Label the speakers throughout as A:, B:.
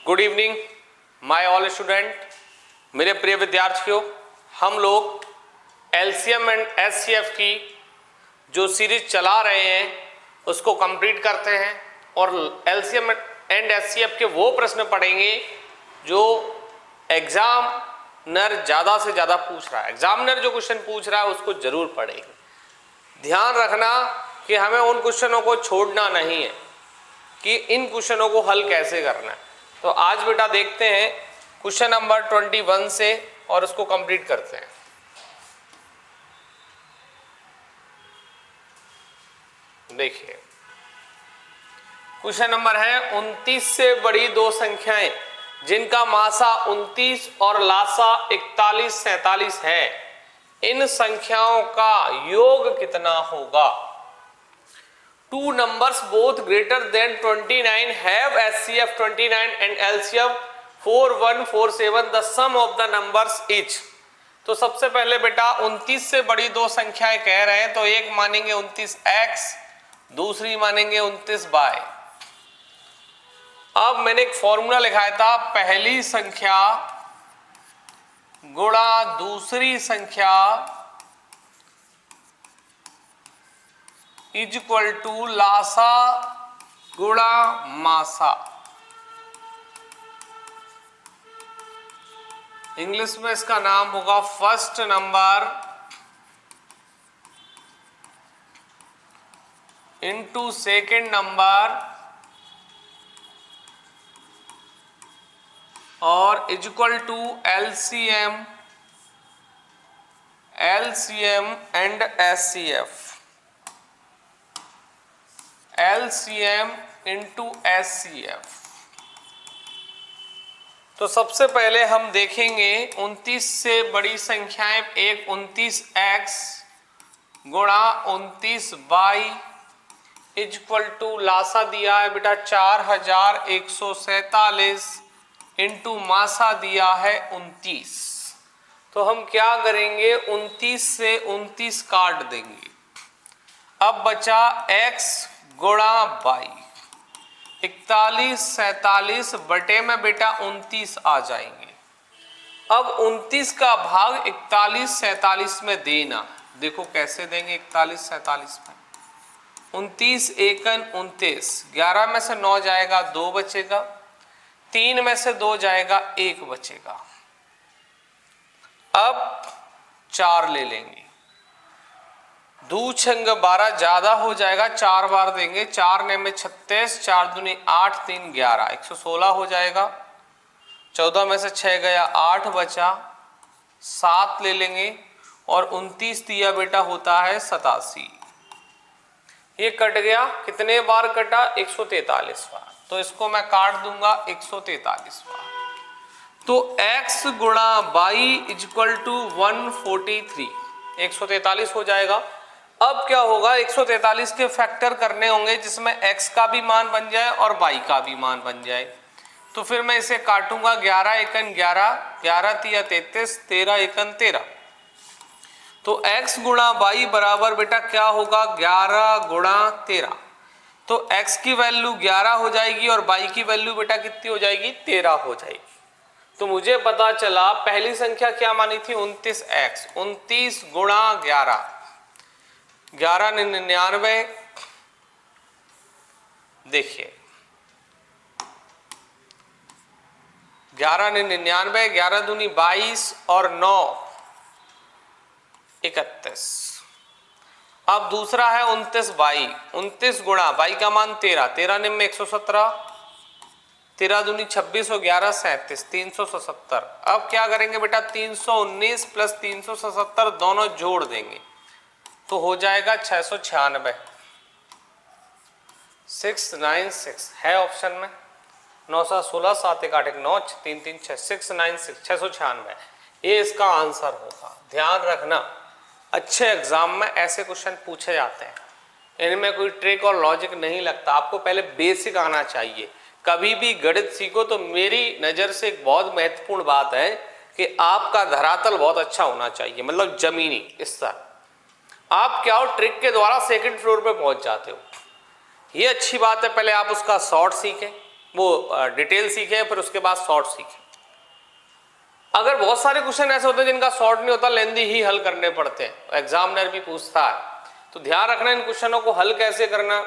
A: Good evening my all student. मेरे प्रिय विद्यार्थियों, हम लोग एलसीएम एंड एचसीएफ की जो सीरीज चला रहे हैं उसको कंप्लीट करते हैं और एलसीएम एंड एचसीएफ के वो प्रश्न पढ़ेंगे जो एग्जामिनर ज़्यादा से ज़्यादा पूछ रहा है। एग्जामिनर जो क्वेश्चन पूछ रहा है उसको जरूर पढ़ेंगे। ध्यान रखना कि हमें उन क्वेश्चनों को छोड़ना नहीं है कि इन क्वेश्चनों को हल कैसे करना है। तो आज बेटा देखते हैं क्वेश्चन नंबर 21 से और उसको कंप्लीट करते हैं। देखिए क्वेश्चन नंबर है 29 से बड़ी दो संख्याएं जिनका मासा 29 और लासा 41 47 है, इन संख्याओं का योग कितना होगा? Two numbers both greater than 29 have HCF 29 and LCM 4147. The sum of the numbers is। तो सबसे पहले बेटा 29 से बड़ी दो संख्याएं कह रहे हैं तो एक मानेंगे 29x, दूसरी मानेंगे 29y। अब मैंने एक फॉर्मूला लिखाया था, पहली संख्या गुणा दूसरी संख्या इज इक्वल टू लासा गुणा मासा। इंग्लिश में इसका नाम होगा first number into second number और is equal to LCM and HCF. LCM into HCF। तो सबसे पहले हम देखेंगे 29 से बड़ी संख्याएं, एक 29x गुणा 29y is equal to Lasa दिया है बेटा 4147 इंटू मासा दिया है 29। तो हम क्या करेंगे, 29 से 29 काट देंगे। अब बचा x गुणा बाई 41 47 बटे में बेटा 29 आ जाएंगे। अब 29 का भाग 41 47 में देना, देखो कैसे देंगे 41 47 में। 29 एकन 29, 11 में से 9 जाएगा 2 बचेगा, 3 में से 2 जाएगा 1 बचेगा। अब 4 ले लेंगे, 2 छंग 12 ज्यादा हो जाएगा, 4 बार देंगे, 4 ने में 36, 4 दूनी 8, 3 11, 116 हो जाएगा। 14 में से 6 गया 8 बचा, 7 ले लेंगे और 29 दिया बेटा होता है 87। ये कट गया, कितने बार कटा? 143 बार। तो इसको मैं काट दूंगा 143 बार। तो x गुणा बाई इज इक्वल टू 143, 143 हो जाएगा। अब क्या होगा, 143 के फैक्टर करने होंगे जिसमें x का भी मान बन जाए और y का भी मान बन जाए। तो फिर मैं इसे काटूंगा, 11 एकन 11, 11 तिया 33, 13 एकन 13। तो x गुणा y बराबर बेटा क्या होगा, 11 गुणा 13। तो x की वैल्यू 11 हो जाएगी और y की वैल्यू बेटा कितनी हो जाएगी, 13 हो जाएगी। तो मुझे पता चला पहली संख्या क्या मानी थी, 29x, 29 गुणा 11, 11 99। देखिए 11 99, 11 दूनी 22 और 9 31। अब दूसरा है 29y, 29 गुणा y का मान 13, 13 निम में 117, 13 दूनी 26 और 11 37, 377। अब क्या करेंगे बेटा, 319 प्लस 377 दोनों जोड़ देंगे तो हो जाएगा 696। 696 है ऑप्शन में, 9 7 16 7 1 8 1 9 3 3 6, 696 696 ये इसका आंसर होगा। ध्यान रखना, अच्छे एग्जाम में ऐसे क्वेश्चन पूछे जाते हैं, इनमें कोई ट्रिक और लॉजिक नहीं लगता। आपको पहले बेसिक आना चाहिए। कभी भी गणित सीखो तो मेरी नज़र से एक बहुत महत्वपूर्ण बात है कि आपका धरातल बहुत अच्छा होना चाहिए, मतलब जमीनी स्तर। आप क्या हो, ट्रिक के द्वारा सेकंड फ्लोर पे पहुंच जाते हो, ये अच्छी बात है। पहले आप उसका शॉर्ट सीखें, वो डिटेल सीखे फिर उसके बाद शॉर्ट सीखे। अगर बहुत सारे क्वेश्चन ऐसे होते हैं जिनका शॉर्ट नहीं होता, लेंदी ही हल करने पड़ते हैं, एग्जामिनर भी पूछता है, तो ध्यान रखना इन क्वेश्चनों को हल कैसे करना।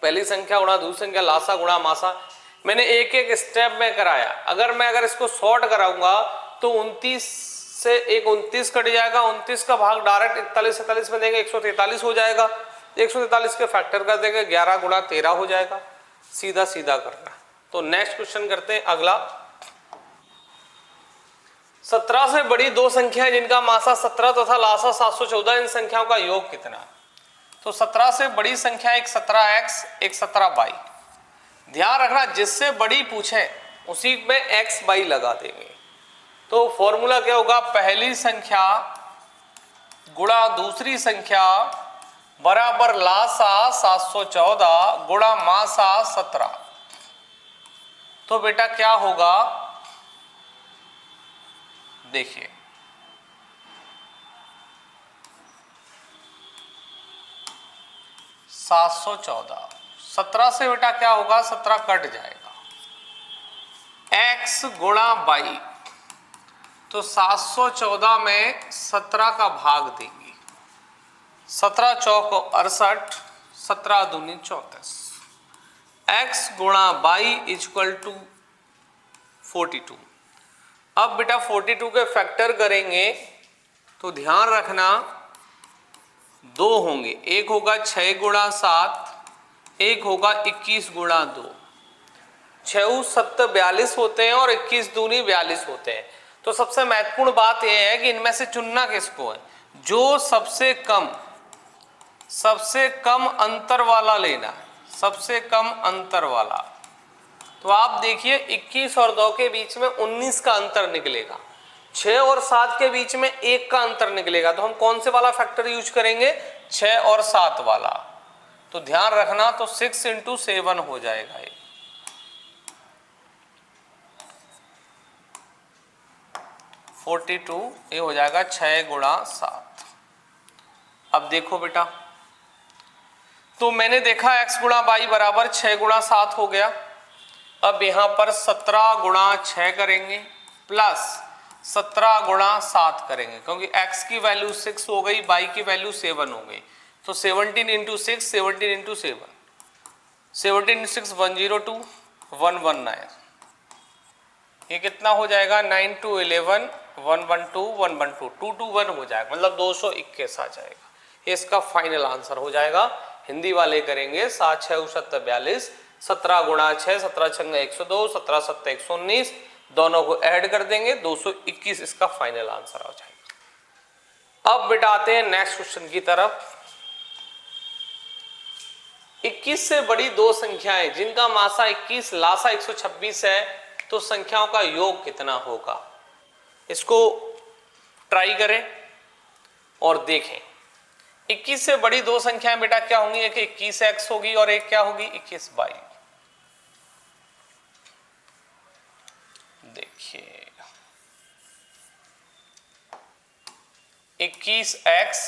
A: पहली संख्या गुणा दूसरी संख्या, लासा गुणा मासा, मैंने एक एक स्टेप में कराया। अगर इसको शॉर्ट कराऊंगा तो 29 से एक 29 कट जाएगा, 29 का भाग डायरेक्ट 41 में देंगे 143 हो जाएगा, 143 के फैक्टर कर देंगे 11 गुणा 13 हो जाएगा, सीधा सीधा करना है। तो नेक्स्ट क्वेश्चन करते हैं अगला। 17 से बड़ी दो संख्याएं जिनका मासा 17 तथा लासा 714, इन संख्याओं का योग कितना। तो 17 से बड़ी संख्या एक 17x एक 17y। ध्यान रखना जिससे बड़ी पूछे उसी में x y लगा देंगे। तो फॉर्मूला क्या होगा, पहली संख्या गुणा दूसरी संख्या बराबर लासा 714 गुणा मासा 17। तो बेटा क्या होगा, देखिए 714, 17 से बेटा क्या होगा, 17 कट जाएगा, x गुणा y। तो 714 में 17 का भाग देंगे, 17 चौक 68, 17 दूनी 34, x गुणा y इक्वल टू 42। अब बेटा 42 के फैक्टर करेंगे तो ध्यान रखना दो होंगे, एक होगा 6 गुणा 7, एक होगा 21 गुणा 2। 6 7 42 होते हैं और 21 दूनी 42 होते हैं। तो सबसे महत्वपूर्ण बात यह है कि इनमें से चुनना किसको है, जो सबसे कम अंतर वाला लेना है, सबसे कम अंतर वाला। तो आप देखिए 21 और 2 के बीच में 19 का अंतर निकलेगा, 6 और 7 के बीच में 1 का अंतर निकलेगा। तो हम कौन से वाला फैक्टर यूज करेंगे, 6 और 7 वाला। तो ध्यान रखना, तो 6 × 7 हो जाएगा ये। ये हो जाएगा 6 गुणा 7। अब देखो बेटा, तो मैंने देखा x गुणा y बराबर 6 गुणा 7 हो गया। अब यहां पर 17 गुणा 6 करेंगे प्लस 17 गुणा 7 करेंगे, क्योंकि x की वैल्यू 6 हो गई, y की वैल्यू 7 हो गई। तो 17 × 6, 17 × 7, 17 × 6 102, 119। ये कितना हो जाएगा, 9 2 11, 112, 112, 221 हो जाएगा, मतलब 221 आ जाएगा। ये इसका फाइनल आंसर हो जाएगा। हिंदी वाले करेंगे 7 6 7 42, 17 गुणा 6, 17 6 102, 17 7 119, दोनों को ऐड कर देंगे 221, इसका फाइनल आंसर हो जाएगा। अब बेटा आते हैं नेक्स्ट क्वेश्चन की तरफ। 21 से बड़ी दो संख्याएं जिनका मासा 21 लासा 126 है, तो संख्याओं का योग कितना होगा। इसको ट्राई करें और देखें। 21 से बड़ी दो संख्याएं बेटा क्या होंगी, एक 21x होगी और एक क्या होगी, 21y। देखिए 21x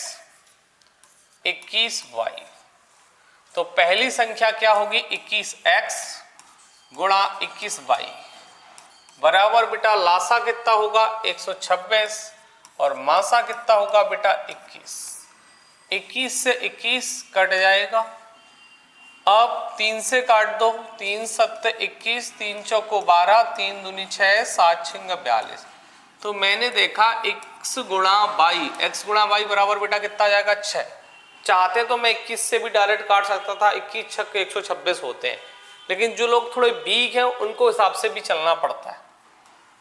A: 21y, तो पहली संख्या क्या होगी, 21x गुणा 21y बराबर बेटा लासा कितना होगा 126 और मासा कितना होगा बेटा 21। 21 से 21 कट जाएगा। अब 3 से काट दो, 3 7 21, 3 चौको 12, 3 दूनी 6, 7 6 42। तो मैंने देखा x गुणा y बराबर बेटा कितना आ जाएगा 6। चाहते तो मैं 21 से भी डायरेक्ट काट सकता था, 21 6 126 होते हैं, लेकिन जो लोग थोड़े वीक हैं उनको हिसाब से भी चलना पड़ता है।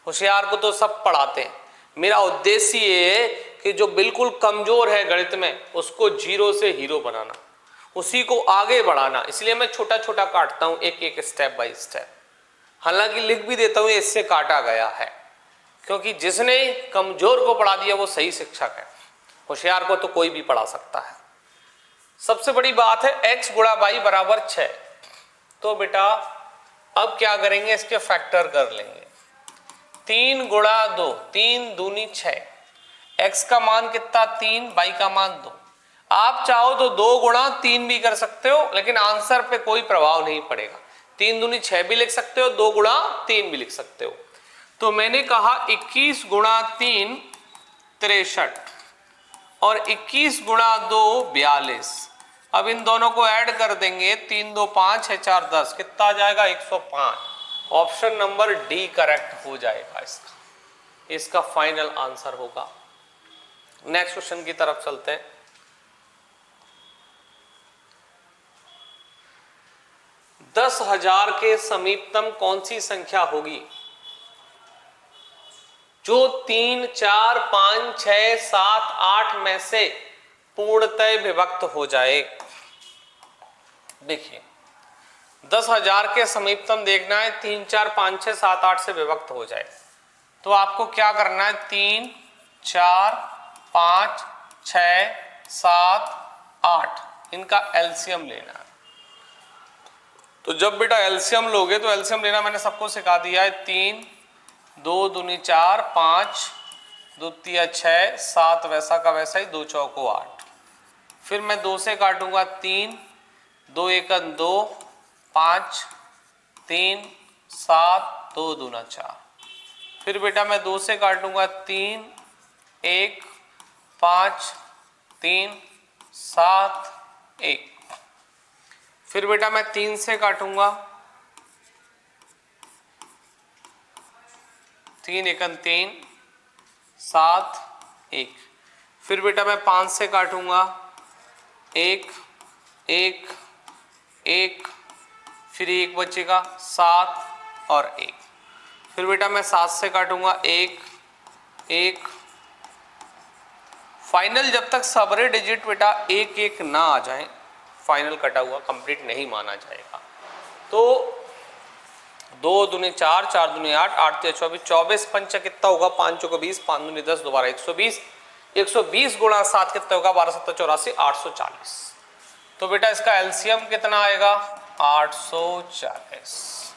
A: होशियार को तो सब पढ़ाते हैं। मेरा उद्देश्य ये है कि जो बिल्कुल कमजोर है गणित में उसको जीरो से हीरो बनाना, उसी को आगे बढ़ाना। इसलिए मैं छोटा छोटा काटता हूं, एक एक स्टेप बाय स्टेप। हालांकि लिख भी देता हूं इससे काटा गया है, क्योंकि जिसने कमजोर को पढ़ा दिया वो सही शिक्षक है। होशियार को तो कोई भी पढ़ा सकता है। सबसे बड़ी बात है x गुणा y बराबर 6। तो बेटा अब क्या करेंगे, इसके फैक्टर कर लेंगे। 3 गुणा 2, 3 दूनी 6, x का मान कितना 3, y का मान 2। आप चाहो तो 2 गुणा 3 भी कर सकते हो, लेकिन आंसर पे कोई प्रभाव नहीं पड़ेगा। 3 दूनी 6 भी लिख सकते हो, 2 गुणा 3 भी लिख सकते हो। तो मैंने कहा 21 गुणा 3 63 और 21 गुणा 2 42। अब इन दोनों को ऐड कर देंगे, 3 2 5 है 4 10, कितना आ जाएगा 105। ऑप्शन नंबर डी करेक्ट हो जाएगा इसका फाइनल आंसर होगा। नेक्स्ट क्वेश्चन की तरफ चलते हैं। दस हजार के समीपतम कौन सी संख्या होगी जो 3 4 5 6 7 8 में से पूर्णतः विभक्त हो जाए? देखिए 10,000 के समीपतम देखना है, 3 4 5 6 7 8 से विभक्त हो जाए। तो आपको क्या करना है, 3 4 5 6 7 8 इनका एलसीएम लेना है। तो जब बेटा एलसीएम लोगे तो एलसीएम लेना मैंने सबको सिखा दिया है। 3 2 दूनी 4 5 2 तिया 6 7 वैसा का वैसा ही, 2 चौको 8। फिर मैं 2 से काटूंगा 3 2 एकन 2 5 3 7 2 दूना 4। फिर बेटा मैं 2 से काटूंगा 3 1 5 3 7 1। फिर बेटा मैं 3 से काटूंगा 3 एकन 3 7 1। फिर बेटा मैं 5 से काटूंगा 1 1 1, फिर 1 बचेगा 7 और 1। फिर बेटा मैं 7 से काटूंगा 1 1। फाइनल जब तक सबरे डिजिट बेटा 1 1 ना आ जाए फाइनल कटा हुआ कंप्लीट नहीं माना जाएगा। तो 2 दूनी 4 4 दूनी 8 8 तिया 24 24 पंचा कितना होगा 5 चौको 20 5 दूनी 10 दोबारा 120 120 गुणा 7 कितना होगा 12 7 84 840। तो बेटा इसका एलसीएम कितना आएगा 840।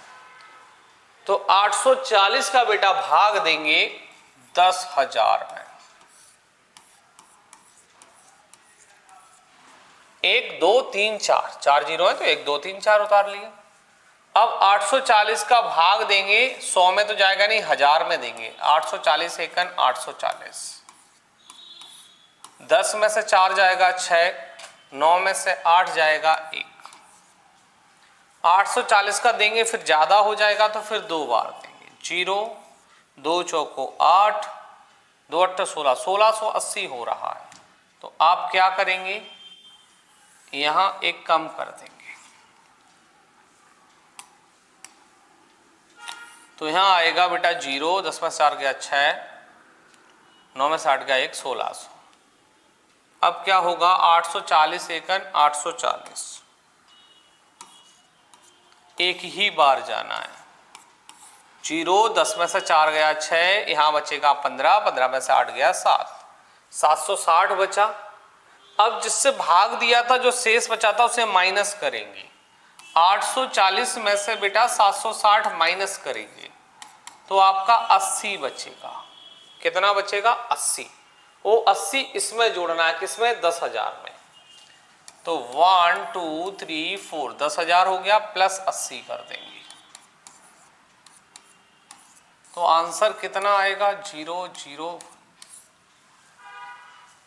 A: तो 840 का बेटा भाग देंगे 10,000 में। 1 2 3 4 4 जीरो है तो 1 2 3 4 उतार लिए। अब 840 का भाग देंगे 100 में तो जाएगा नहीं, 1000 में देंगे। 840 एकन 840, 10 में से 4 जाएगा 6, 9 में से 8 जाएगा 1। 840 का देंगे फिर ज्यादा हो जाएगा तो फिर 2 बार देंगे। 0 2 चौको 8 2 8 16 1680 हो रहा है। तो आप क्या करेंगे यहां एक कम कर देंगे। तो यहां आएगा बेटा 0 10 में से 4 गया 6 9 में से 8 गया 1 1600। अब क्या होगा 840 एकन 840, एक ही बार जाना है। 0 10 में से 4 गया 6, यहां बचेगा 15 15 में से 8 गया 7 760 बचा। अब जिससे भाग दिया था जो शेष बचा था उसे माइनस करेंगे। 840 में से बेटा 760 माइनस करेंगे तो आपका 80 बचेगा। कितना बचेगा 80। वो 80 इसमें जोड़ना है, किसमें 10,000 में। तो 1 2 3 4 10,000 हो गया प्लस 80 कर देंगे। तो आंसर कितना आएगा 0 0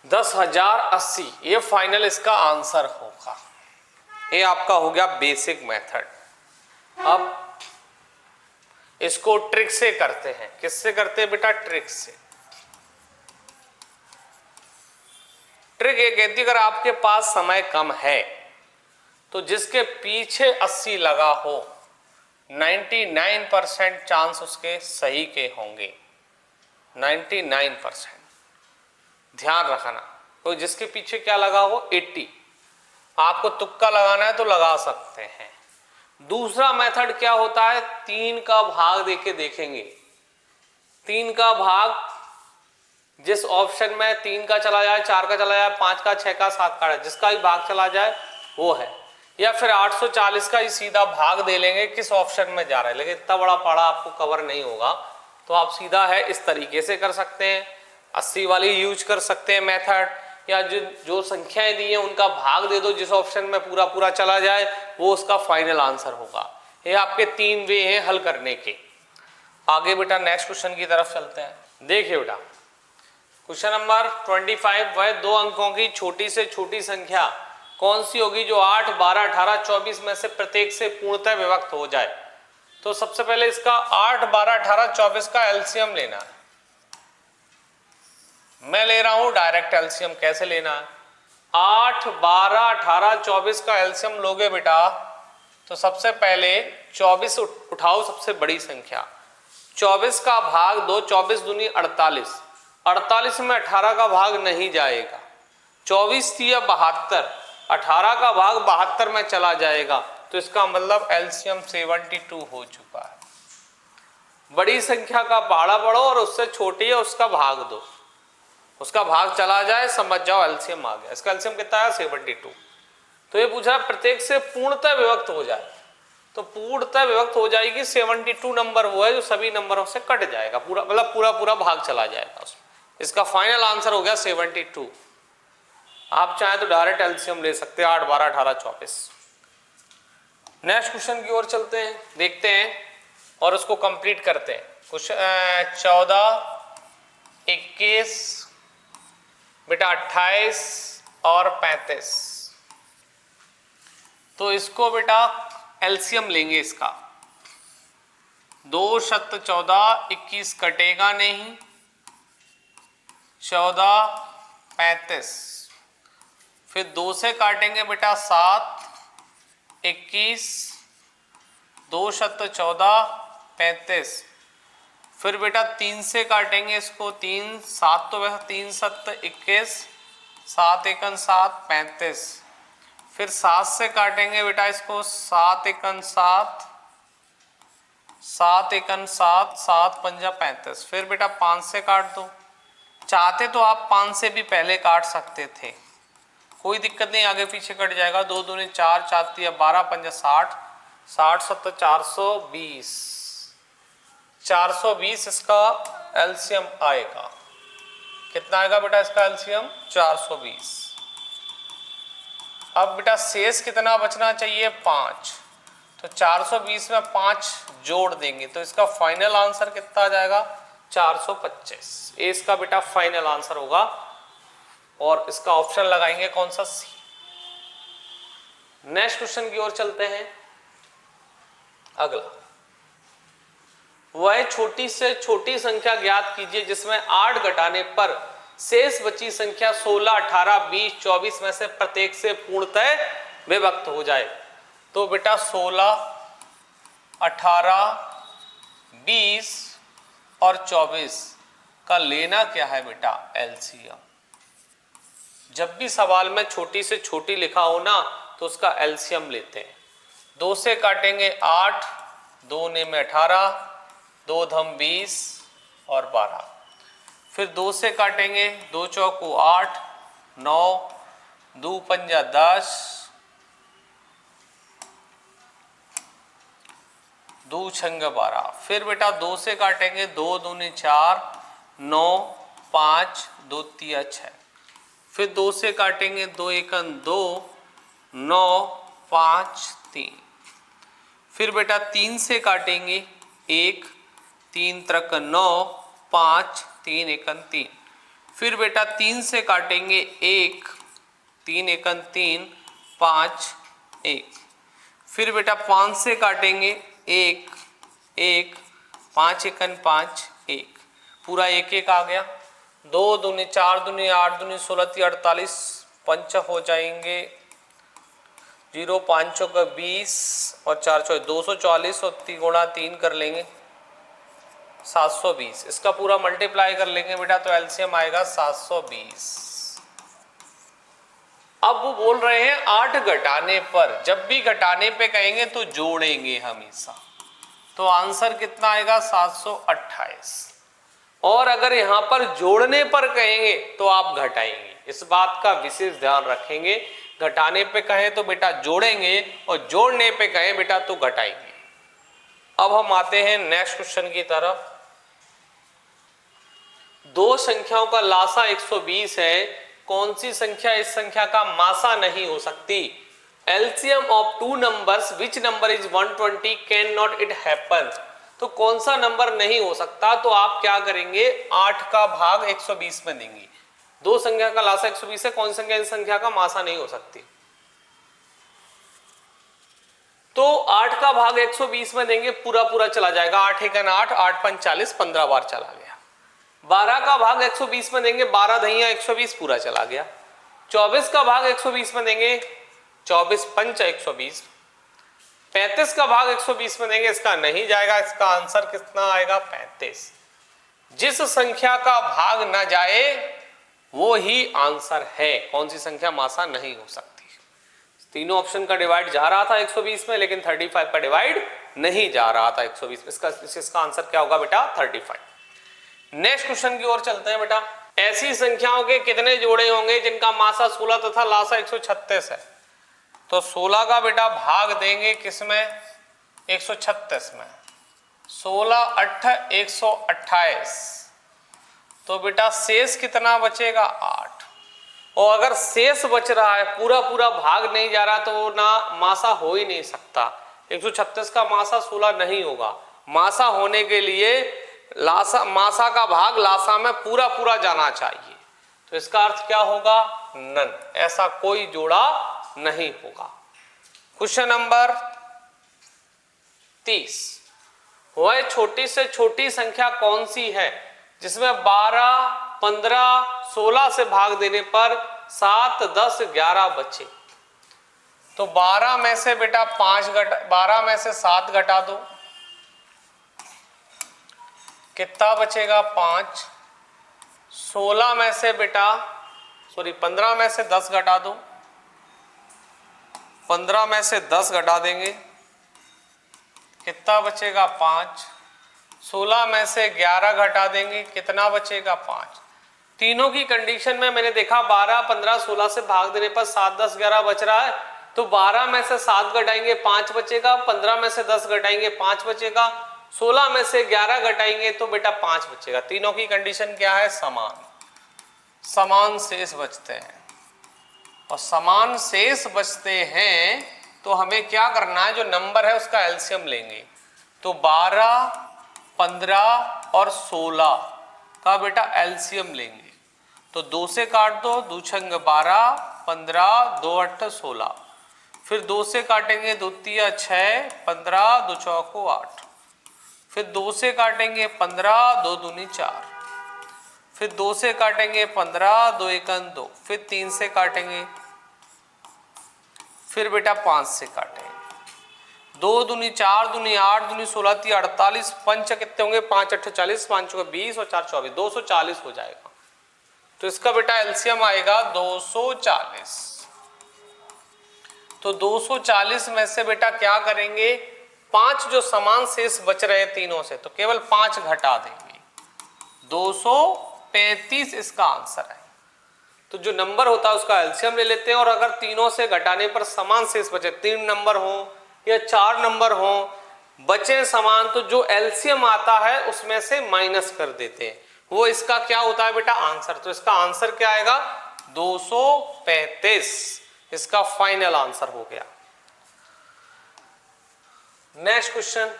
A: 10,080। ये फाइनल इसका आंसर होगा। ये आपका हो गया बेसिक मेथड। अब इसको ट्रिक से करते हैं। किससे करते हैं बेटा ट्रिक से। ट्रिक ये कहती है अगर आपके पास समय कम है तो जिसके पीछे 80 लगा हो 99% चांस उसके सही के होंगे। 99% ध्यान रखना। तो जिसके पीछे क्या लगा हो 80, आपको तुक्का लगाना है तो लगा सकते हैं। दूसरा मेथड क्या होता है 3 का भाग देके देखेंगे। 3 का भाग जिस ऑप्शन में 3 का चला जाए 4 का चला जाए 5 का 6 का 7 का जिसका भी भाग चला जाए वो है। या फिर 840 का ही सीधा भाग दे लेंगे किस ऑप्शन में जा रहा है। लेकिन इतना बड़ा पढ़ा आपको कवर नहीं होगा तो आप सीधा है इस तरीके से कर सकते हैं। 80 वाली यूज कर सकते हैं मेथड, या जो संख्याएं दी हैं उनका भाग दे दो जिस ऑप्शन में पूरा पूरा चला जाए वो उसका फाइनल आंसर होगा। ये आपके 3 वे हैं हल करने के। आगे बेटा नेक्स्ट क्वेश्चन की तरफ चलते हैं। देखिए बेटा क्वेश्चन नंबर 25, वह 2 अंकों की छोटी से छोटी संख्या कौन सी होगी जो 8, 12, 18, 24 में से प्रत्येक से पूर्णतः विभक्त हो जाए। तो सबसे पहले इसका 8, 12, 18, 24 का एलसीएम लेना है। मैं ले रहा हूं डायरेक्ट एलसीएम। कैसे लेना है? 8, 12, 18, 24 का एलसीएम लोगे बेटा तो सबसे पहले 24 उठाओ, सबसे बड़ी संख्या। 24 का भाग 2, 24 दूनी 48, 48 में 18 का भाग नहीं जाएगा। 24 थी या 72, 18 का भाग 72 में चला जाएगा। तो इसका मतलब एलसीएम 72 हो चुका है। बड़ी संख्या का पहाड़ा पढ़ो और उससे छोटी है उसका भाग दो, उसका भाग चला जाए, समझ जाओ एलसीएम आ गया। इसका एलसीएम कितना है? 72। तो ये पूछा प्रत्येक से पूर्णतः विभक्त हो जाए, तो पूर्णतः विभक्त हो जाएगी 72 नंबर वो है जो सभी नंबरों से कट जाएगा, पूरा मतलब पूरा भाग चला जाएगा उसमें। इसका फाइनल आंसर हो गया 72। आप चाहें तो डायरेक्ट एलसीएम ले सकते हैं 8, 12, 18, 24। नेक्स्ट क्वेश्चन की ओर चलते हैं, देखते हैं और उसको कंप्लीट करते हैं। क्वेश्चन 14, 21 बेटा 28 और 35। तो इसको बेटा एलसीएम लेंगे इसका। 2 शत 14, 21 कटेगा नहीं, 14, 35, फिर 2 से काटेंगे बेटा 7, 21, 2 शत 14, 35, फिर बेटा 3 से काटेंगे इसको, 3, 7 तो वैसे 3 सत 21, 7 एकन 7, 35, फिर 7 से काटेंगे बेटा इसको, 7 एकन 7, 7 एकन 7, 7 पंजा 35, फिर बेटा 5 से काट दो। चाहते तो आप 5 से भी पहले काट सकते थे, कोई दिक्कत नहीं, आगे पीछे कट जाएगा। 2 दूनी 4, 4 तिया 12, पंजा 60, 60 सत्तर 420, 420 इसका एलसीएम आएगा। कितना आएगा बेटा इसका एलसीएम? 420। अब बेटा शेष कितना बचना चाहिए? 5। तो 420 में 5 जोड़ देंगे तो इसका फाइनल आंसर कितना आ जाएगा? 425। ये इसका बेटा फाइनल आंसर होगा और इसका ऑप्शन लगाएंगे कौन सा? सी। नेक्स्ट क्वेश्चन की ओर चलते हैं। अगला, वह छोटी से छोटी संख्या ज्ञात कीजिए जिसमें 8 घटाने पर शेष बची संख्या 16, 18, 20, 24 में से प्रत्येक से पूर्णतः विभक्त हो जाए। तो बेटा 16, 18, 20 और 24 का लेना क्या है बेटा? एलसीएम। जब भी सवाल में छोटी से छोटी लिखा हो ना तो उसका एलसीएम लेते हैं। 2 से काटेंगे 8, 2 ने में 18, 2 धम 20 और 12, फिर 2 से काटेंगे, 2 चौको 8, 9, 2 पंजा 10, 2 छंग 12, फिर बेटा 2 से काटेंगे, 2 दूनी 4, 9, 5, 2 तिया 6, फिर 2 से काटेंगे, 2 एकन 2, 9, 5, 3, फिर बेटा 3 से काटेंगे, 1, 3 त्रिक 9, 5, 3 एकन 3, फिर बेटा 3 से काटेंगे, 1, 3 एकन 3, 5, 1, फिर बेटा 5 से काटेंगे, 1, 1, 5 एकन 5, 1, पूरा 1 1 आ गया। 2 दूनी 4 दूनी 8 दूनी 16 48, पंच हो जाएंगे, 0 5 का 20 और 4 चौ 240 और 3 गुणा 3 कर लेंगे 720। इसका पूरा मल्टीप्लाई कर लेंगे बेटा तो एलसीएम आएगा 720। अब वो बोल रहे हैं 8 घटाने पर, जब भी घटाने पे कहेंगे तो जोड़ेंगे हमेशा, तो आंसर कितना आएगा? 728। और अगर यहां पर जोड़ने पर कहेंगे तो आप घटाएंगे, इस बात का विशेष ध्यान रखेंगे। घटाने पे कहें तो बेटा जोड़ेंगे और जोड़ने पे कहें बेटा तो घटाएंगे। अब हम आते हैं नेक्स्ट क्वेश्चन की तरफ। 2 संख्याओं का लासा 120 है, कौन सी संख्या इस संख्या का मासा नहीं हो सकती? LCM of two numbers which number is 120 can not it happen. तो कौन सा नंबर नहीं हो सकता, तो आप क्या करेंगे 8 का भाग 120 में देंगे। दो संख्या का लासा 120 है, कौन संख्या इस संख्या का मासा नहीं हो सकती। तो 8 का भाग 120 में देंगे, पूरा पूरा चला जाएगा, 8 एकन 8, 8 पंच 40, 15 बार चला गया। 12 का भाग 120 में देंगे, 12 दहिया 120 पूरा चला गया। 24 का भाग 120 में देंगे, 24 पंच 120। 35 का भाग 120 में देंगे, इसका नहीं जाएगा, इसका आंसर कितना आएगा 35। जिस संख्या का भाग ना जाए वो ही आंसर है। कौन सी संख्या मासा नहीं हो सकती। तीनों ऑप्शन का डिवाइड जा रहा था 120 में, लेकिन 35 का डिवाइड नहीं जा रहा था 120 में। इसका आंसर क्या होगा बेटा 35। नेक्स्ट क्वेश्चन की ओर चलते हैं बेटा। ऐसी संख्याओं के कितने जोड़े होंगे जिनका मासा 16 तथा लासा 136 है। तो 16 का बेटा भाग देंगे किसमें 136 में, 16 8 128। तो बेटा शेष कितना बचेगा 8। और अगर शेष बच रहा है, पूरा पूरा भाग नहीं जा रहा, तो वो ना मासा हो ही नहीं सकता। 136 का मासा 16 नहीं होगा। मासा होने के लिए मासा का भाग लासा में पूरा पूरा जाना चाहिए। तो इसका अर्थ क्या होगा नन, ऐसा कोई जोड़ा नहीं होगा। क्वेश्चन नंबर 30, वह छोटी से छोटी संख्या कौन सी है जिसमें 12 15 16 से भाग देने पर 7 10 11 बचे। तो 12 में से बेटा 12 में से 7 घटा दो, कितना बचेगा 5। 16 में से बेटा 15 में से 10 घटा दो, 15 में से 10 घटा देंगे, कितना बचेगा 5। 16 में से 11 घटा देंगे, कितना बचेगा 5। तीनों की कंडीशन में मैंने देखा 12 15 16 से भाग देने पर 7 10 11 बच रहा है। तो 12 में से 7 घटाएंगे 5 बचेगा, 15 में से 10 घटाएंगे 5 बचेगा, 16 में से 11 घटाएंगे तो बेटा 5 बचेगा। तीनों की कंडीशन क्या है समान, समान शेष बचते हैं। और समान शेष बचते हैं तो हमें क्या करना है, जो नंबर है उसका एलसीएम लेंगे। तो 12 15 और 16 का बेटा एलसीएम लेंगे। तो 2 से काट दो, 2 छंग 12 15 2 8 16। फिर 2 से काटेंगे, 2 तिया 6 15 2 चौको 8। फिर 2 से काटेंगे 15 2 दूनी 4। फिर 2 से काटेंगे 15 2 एकन 2। फिर 3 से काटेंगे, फिर बेटा 5 से काटेंगे, 2 दूनी 4 दूनी 8 दूनी 16 ती 48। पंच कितने होंगे 5 8 40, 5 चौके 20 और 4 24, 240 हो जाएगा। तो इसका बेटा एलसीएम आएगा 240। तो 240 में से बेटा क्या करेंगे, 5 जो समान शेष बच रहे तीनों से, तो केवल 5 घटा देंगे, 235 इसका आंसर है। तो जो नंबर होता है उसका एलसीएम ले लेते हैं, और अगर तीनों से घटाने पर समान शेष बचे, 3 नंबर हो या 4 नंबर हो, बचे समान, तो जो एलसीएम आता है उसमें से माइनस कर देते हैं, वो इसका क्या होता है बेटा आंसर। तो इसका आंसर क्या आएगा 235, इसका फाइनल आंसर हो गया। नेक्स्ट क्वेश्चन,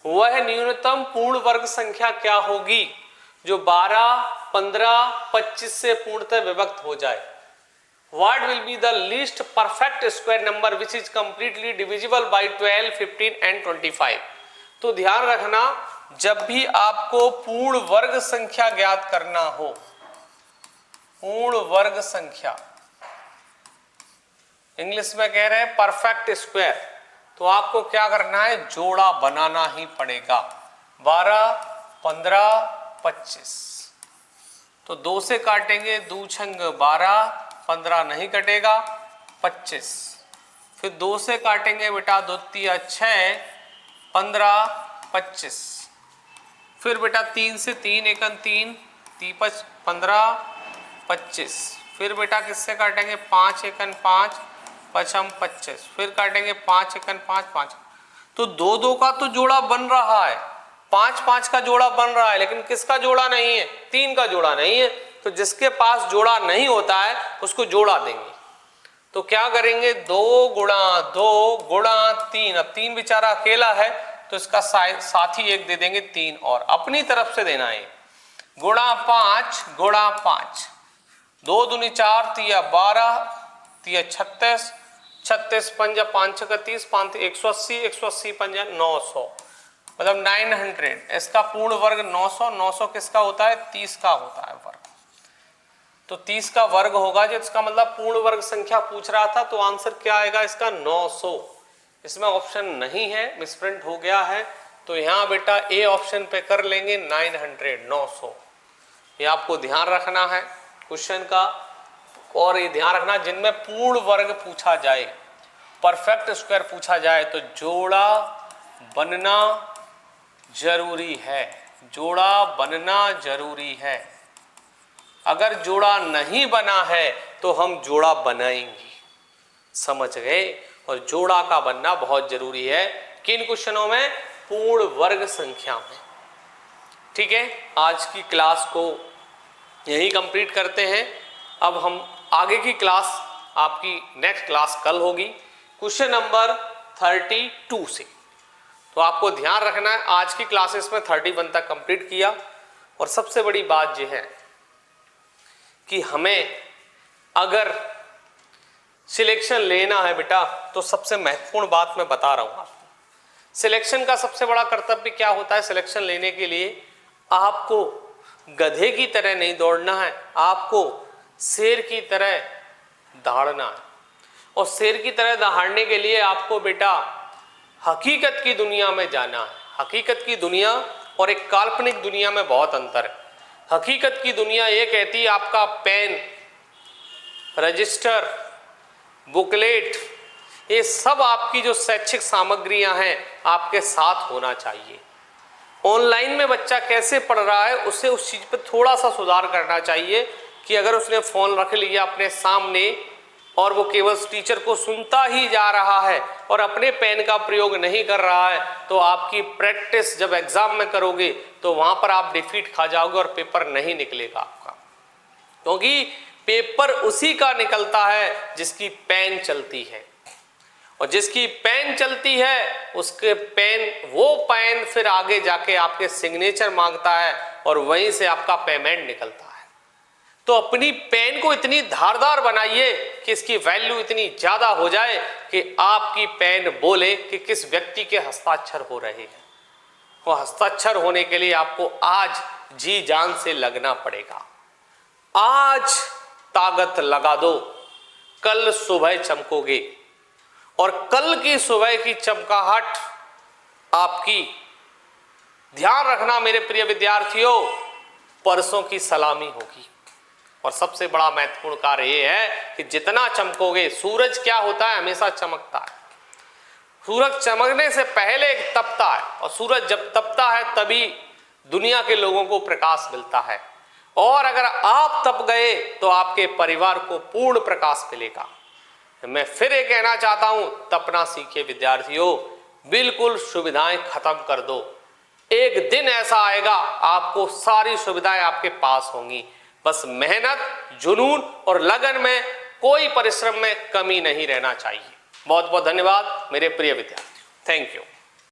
A: वह न्यूनतम पूर्ण वर्ग संख्या क्या होगी जो 12 15 25 से पूर्णतः विभक्त हो जाए। What will be the least perfect square number which is completely divisible by 12, 15 and 25। तो ध्यान रखना, जब भी आपको पूर्ण वर्ग संख्या ज्ञात करना हो, पूर्ण वर्ग संख्या इंग्लिश में कह रहे हैं परफेक्ट स्क्वायर, तो आपको क्या करना है, जोड़ा बनाना ही पड़ेगा। 12 15 25। तो 2 से काटेंगे, 2 छंग 12 15 नहीं कटेगा 25। फिर 2 से काटेंगे बेटा, 2 तिया 6 15 25। फिर बेटा 3 से 3 एकन 3 3 15 25। फिर बेटा किससे काटेंगे, 5 एकन 5 पचम 25। फिर काटेंगे 5 एकन 5 5। तो 2 2 का तो जोड़ा बन रहा है, 5 5 का जोड़ा बन रहा है, लेकिन किसका जोड़ा नहीं है, 3 का जोड़ा नहीं है। तो जिसके पास जोड़ा नहीं होता है उसको जोड़ा देंगे। तो क्या करेंगे, 2 गुणा 2 गुणा 3, अब 3 बेचारा अकेला है तो इसका साथी एक दे देंगे 3 और अपनी तरफ से देना है, गुणा 5 गुणा 5, 2 दूनी 4 तिया 12 तिया 36, 36 पंजा 5 का 30, 5 180, 180 पंजा 900, मतलब 900। इसका पूर्ण वर्ग 900, 900 किसका होता है, 30 का होता है वर्ग, तो 30 का वर्ग होगा जो इसका मतलब पूर्ण वर्ग संख्या पूछ रहा था, तो आंसर क्या आएगा इसका 900। इसमें ऑप्शन नहीं है, मिसप्रिंट हो गया है, तो यहां बेटा ए ऑप्शन पे कर लेंगे 900, 900। ये आपको ध्यान रखना है क्वेश्चन का, और ये ध्यान रखना जिनमें पूर्ण वर्ग पूछा जाए, परफेक्ट स्क्वायर पूछा जाए तो जोड़ा बनना जरूरी है, जोड़ा बनना जरूरी है। अगर जोड़ा नहीं बना है तो हम जोड़ा बनाएंगे, समझ गए, और जोड़ा का बनना बहुत जरूरी है किन क्वेश्चनों में, पूर्ण वर्ग संख्या में। ठीक है, आज की क्लास को यही कंप्लीट करते हैं। अब हम आगे की क्लास, आपकी नेक्स्ट क्लास कल होगी क्वेश्चन नंबर 32 से, तो आपको ध्यान रखना है आज की क्लासेस में 31 तक कंप्लीट किया। और सबसे बड़ी बात यह है कि हमें अगर सिलेक्शन लेना है बेटा, तो सबसे महत्वपूर्ण बात मैं बता रहा हूं आपको, सिलेक्शन का सबसे बड़ा कर्तव्य क्या होता है, सिलेक्शन लेने के लिए आपको गधे की तरह नहीं दौड़ना है, आपको शेर की तरह दहाड़ना है। और शेर की तरह दहाड़ने के लिए आपको बेटा हकीकत की दुनिया में जाना है। हकीकत की दुनिया और एक काल्पनिक दुनिया में बहुत अंतर है। हकीकत की दुनिया ये कहती है आपका पेन, रजिस्टर, बुकलेट, ये सब आपकी जो शैक्षिक सामग्रियां हैं आपके साथ होना चाहिए। ऑनलाइन में बच्चा कैसे पढ़ रहा है उसे उस चीज पर थोड़ा सा सुधार करना चाहिए कि अगर उसने फोन रख लिया अपने सामने और वो केवल टीचर को सुनता ही जा रहा है और अपने पेन का प्रयोग नहीं कर रहा है, तो आपकी प्रैक्टिस जब एग्जाम में करोगे तो वहां पर आप डिफीट खा जाओगे और पेपर नहीं निकलेगा आपका, क्योंकि पेपर उसी का निकलता है जिसकी पेन चलती है, और जिसकी पेन चलती है उसके वो पेन फिर आगे जाके आपके सिग्नेचर मांगता है और वहीं से आपका पेमेंट निकलता है। तो अपनी पेन को इतनी धारदार बनाइए कि इसकी वैल्यू इतनी ज्यादा हो जाए कि आपकी पेन बोले कि किस व्यक्ति के हस्ताक्षर हो रहे हैं। वो हस्ताक्षर होने के लिए आपको आज जी जान से लगना पड़ेगा। आज ताकत लगा दो, कल सुबह चमकोगे, और कल की सुबह की चमकाहट आपकी, ध्यान रखना मेरे प्रिय विद्यार्थियों, परसों की सलामी होगी। और सबसे बड़ा महत्वपूर्ण कार्य यह है कि जितना चमकोगे, सूरज क्या होता है, हमेशा चमकता है। सूरज चमकने से पहले तपता है, और सूरज जब तपता है तभी दुनिया के लोगों को प्रकाश मिलता है। और अगर आप तप गए तो आपके परिवार को पूर्ण प्रकाश मिलेगा। मैं फिर ये कहना चाहता हूं, तपना सीखे विद्यार्थियों, बिल्कुल सुविधाएं खत्म कर दो। एक दिन ऐसा आएगा आपको सारी सुविधाएं आपके पास होंगी, बस मेहनत, जुनून और लगन में, कोई परिश्रम में कमी नहीं रहना चाहिए। बहुत बहुत धन्यवाद मेरे प्रिय विद्यार्थी, थैंक यू।